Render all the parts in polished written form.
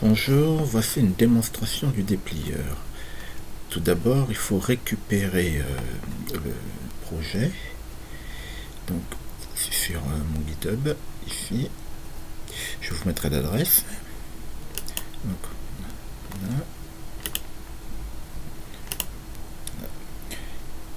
Bonjour, voici une démonstration du déplieur. Tout d'abord, il faut récupérer le projet. Donc, c'est sur mon GitHub, ici. Je vous mettrai l'adresse. Donc, voilà.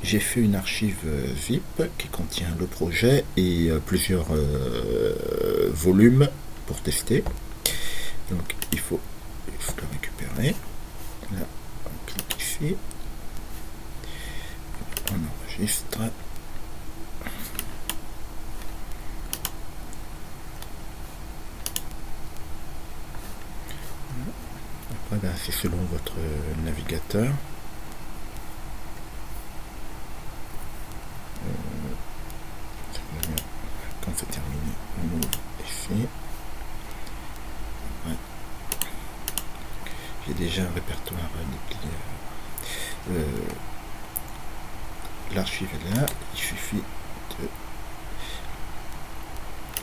J'ai fait une archive zip qui contient le projet et plusieurs volumes pour tester. Donc, il faut le récupérer. Là, on clique ici. On enregistre. Après, ben, c'est selon votre navigateur. Quand c'est terminé, on ouvre ici. Ouais. J'ai déjà un répertoire déplié. L'archive est là, il suffit de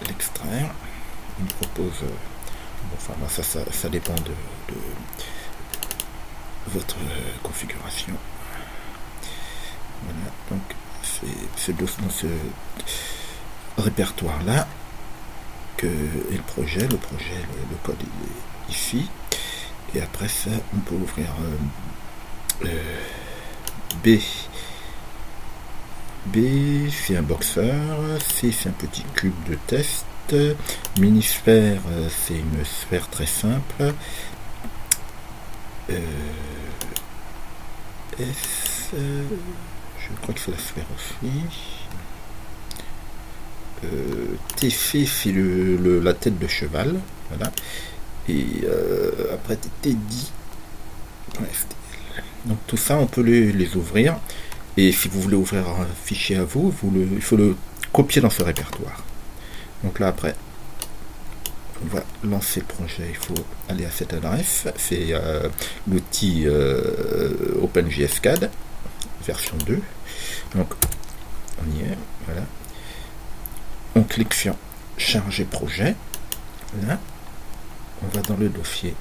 l'extraire. Il me propose, bon, enfin moi, ça dépend de votre configuration. Voilà, donc c'est dans ce répertoire là que est le projet. Le code il est ici, et après ça on peut ouvrir B, c'est un boxeur, C c'est un petit cube de test, Minisphère c'est une sphère très simple, S, je crois que c'est la sphère aussi, TC c'est la tête de cheval, voilà, et après TD. Donc tout ça on peut les ouvrir. Et si vous voulez ouvrir un fichier à vous, il faut le copier dans ce répertoire. Donc là, après, on va lancer le projet. Il faut aller à cette adresse. C'est l'outil OpenJSCAD, version 2. Donc, on y est. Voilà. On clique sur Charger projet. Là, on va dans le dossier.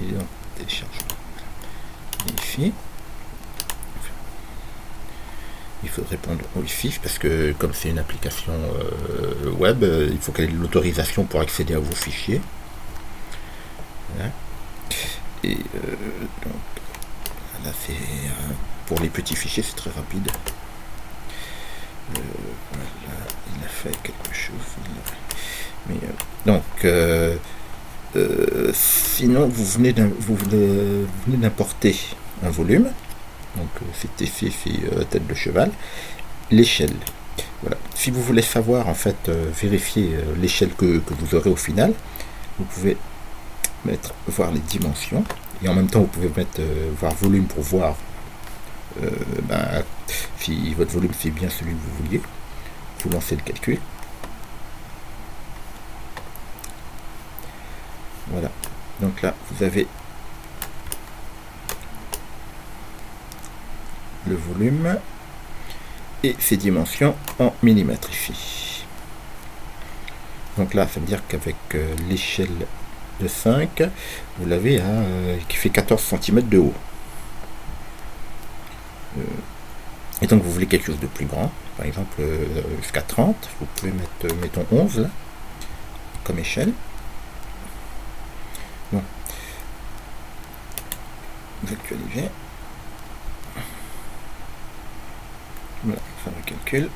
Il est en téléchargement. Ici, il faut répondre au ici parce que comme c'est une application web, il faut qu'elle ait l'autorisation pour accéder à vos fichiers. Voilà. Et donc là c'est pour les petits fichiers, c'est très rapide. Voilà, il a fait quelque chose. Mais donc sinon vous venez d'importer un volume, donc c'était fait tête de cheval, l'échelle. Voilà. Si vous voulez savoir en fait vérifier l'échelle que vous aurez au final, vous pouvez voir les dimensions, et en même temps vous pouvez mettre voir volume pour voir si votre volume c'est bien celui que vous vouliez. Vous lancez le calcul. Voilà, donc là vous avez le volume et ses dimensions en millimètres ici. Donc là ça veut dire qu'avec l'échelle de 5, vous l'avez qui fait 14 cm de haut. Et donc vous voulez quelque chose de plus grand, par exemple jusqu'à 30, vous pouvez mettre, mettons 11 là, comme échelle. Bon. Vous actualisez. Voilà, faire le calcul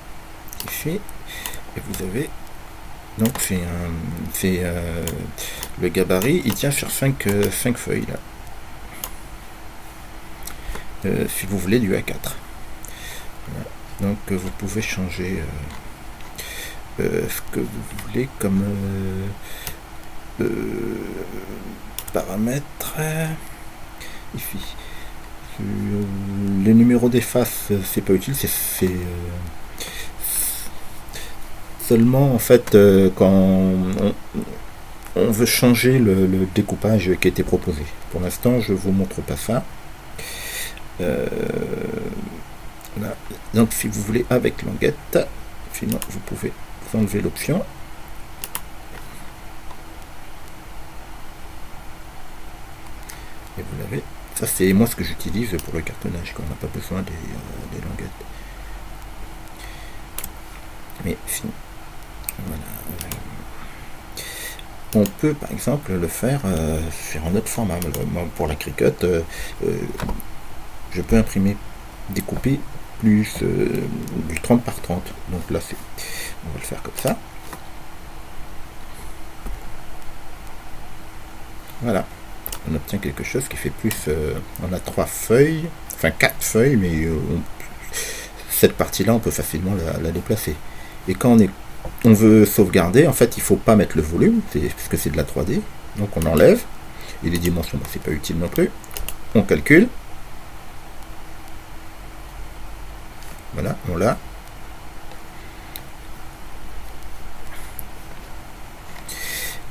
ici, et vous avez donc c'est le gabarit, il tient sur 5 feuilles là. Si vous voulez du A4. Voilà. Donc vous pouvez changer ce que vous voulez comme paramètres ici. Les numéros des faces c'est pas utile, c'est seulement en fait quand on veut changer le découpage qui a été proposé. Pour l'instant je vous montre pas ça. Voilà. Donc si vous voulez avec languette, sinon vous pouvez enlever l'option. Et vous l'avez. Ça, c'est moi ce que j'utilise pour le cartonnage, quand on n'a pas besoin des languettes. Mais si, voilà. On peut par exemple le faire sur un autre format. Moi, pour la Cricut, je peux imprimer, découper plus du 30 par 30. Donc là, on va le faire comme ça. Voilà. On obtient quelque chose qui fait plus. On a 3 feuilles, enfin 4 feuilles, mais cette partie-là, on peut facilement la déplacer. Et quand on veut sauvegarder, en fait, il ne faut pas mettre le volume, parce que c'est de la 3D. Donc on enlève. Et les dimensions, c'est pas utile non plus. On calcule. Voilà, on l'a.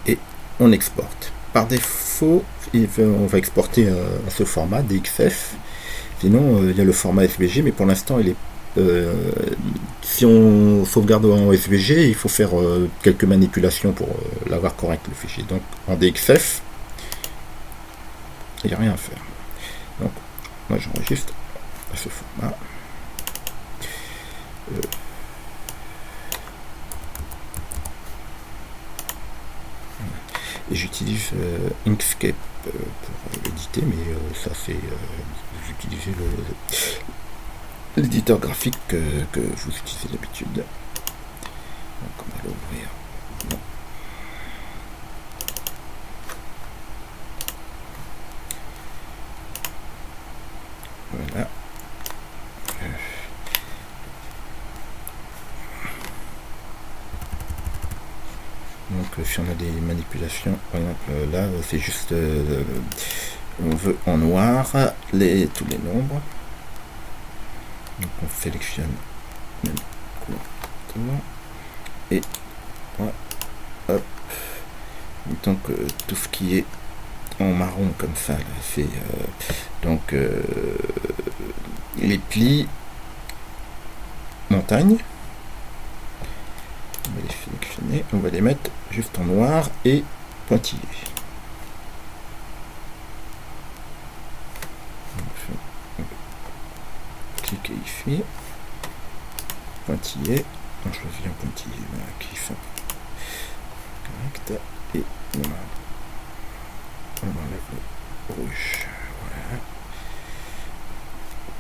Et on exporte. Par défaut, on va exporter à ce format DXF. Sinon, il y a le format SVG, mais pour l'instant, il est si on sauvegarde en SVG, il faut faire quelques manipulations pour l'avoir correct le fichier. Donc en DXF, il n'y a rien à faire. Donc moi j'enregistre à ce format. Et j'utilise Inkscape pour l'éditer, mais ça c'est vous utilisez l'éditeur graphique que vous utilisez d'habitude. Donc on va l'ouvrir. Non. Voilà. Donc si on a des manipulations, par exemple là c'est juste on veut en noir tous les nombres. Donc on sélectionne même couleur et voilà, hop. Donc tout ce qui est en marron comme ça là, c'est donc les plis montagne. On va les sélectionner, on va les mettre juste en noir et pointillés. Cliquez ici, pointillé, on choisit un pointillé qui sont correct et on enlève le rouge. Voilà.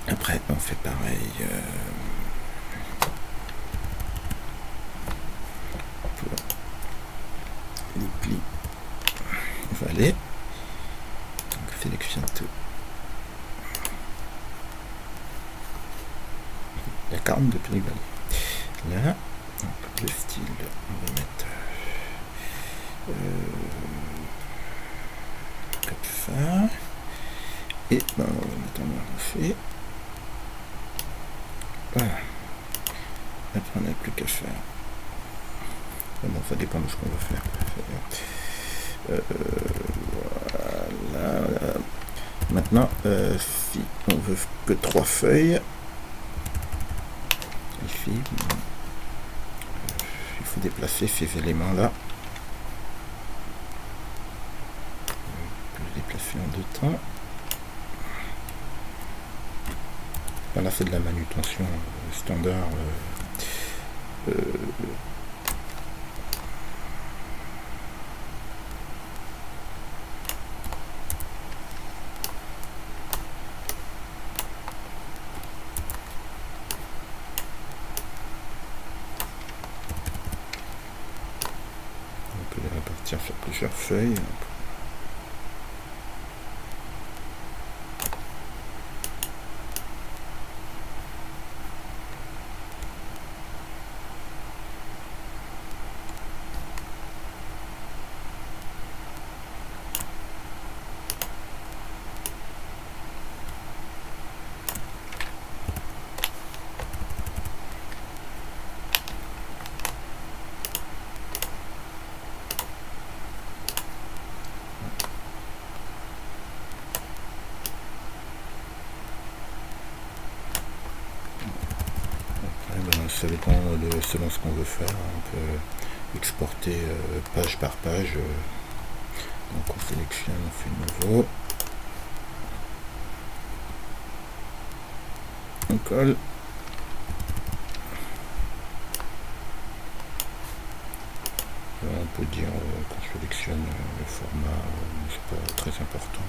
Après on fait pareil pour les plis vallées. Donc sélectionne tout. Il y a 42 plis vallées. Là, donc, le style, on va mettre comme ça. Et ben, on va mettre en noir aussi. Voilà. Après, on n'a plus qu'à faire. Bon, ça dépend de ce qu'on va faire. Voilà. Maintenant, si on veut que 3 feuilles, ici, il faut déplacer ces éléments-là. On peut les déplacer en 2 temps. Là, c'est de la manutention standard. On peut les répartir sur plusieurs feuilles. Ça dépend selon ce qu'on veut faire. On peut exporter page par page. Donc on sélectionne, on fait nouveau. colle. On peut dire qu'on sélectionne le format, c'est pas très important.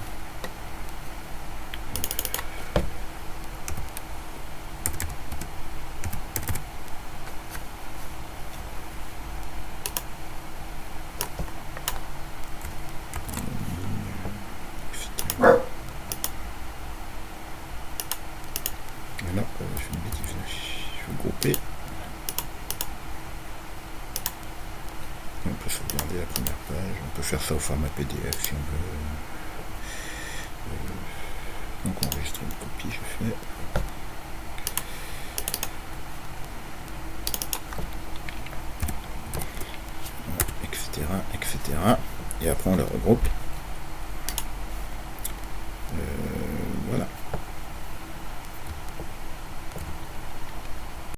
Là, je fais une bêtise, je vais grouper. On peut sauvegarder la première page, on peut faire ça au format PDF si on veut. Donc on enregistre une copie, je fais. Etc. Et après on les regroupe.